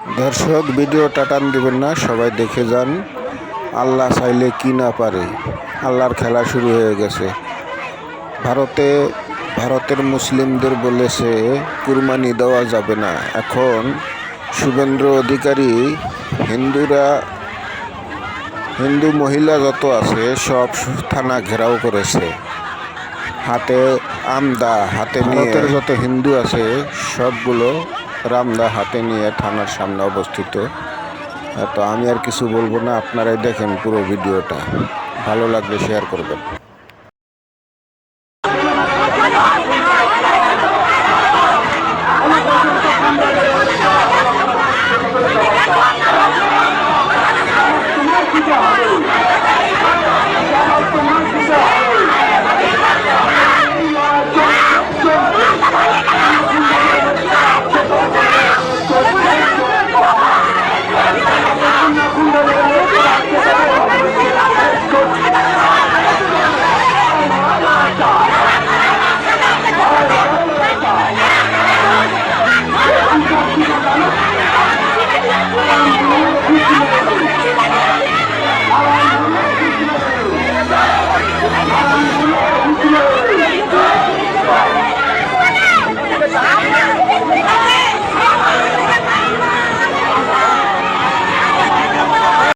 দর্শক, ভিডিওটা টান দিবেন না, সবাই দেখে যান। আল্লাহ চাইলে কি না পারে। আল্লাহর খেলা শুরু হয়ে গেছে। ভারতের মুসলিমদের বলেছে কুরবানি দেওয়া যাবে না। এখন শুভেন্দু অধিকারী হিন্দু মহিলা যত আছে সব থানা ঘেরাও করেছে, হাতে আমদা হাতে নিয়ে। ভারতের যত হিন্দু আছে সবগুলো রামদা হাতে নিয়ে থানার সামনে অবস্থিত। তো আমি আর কিছু বলবো না, আপনারাই দেখেন পুরো ভিডিওটা। ভালো লাগলে শেয়ার করবেন।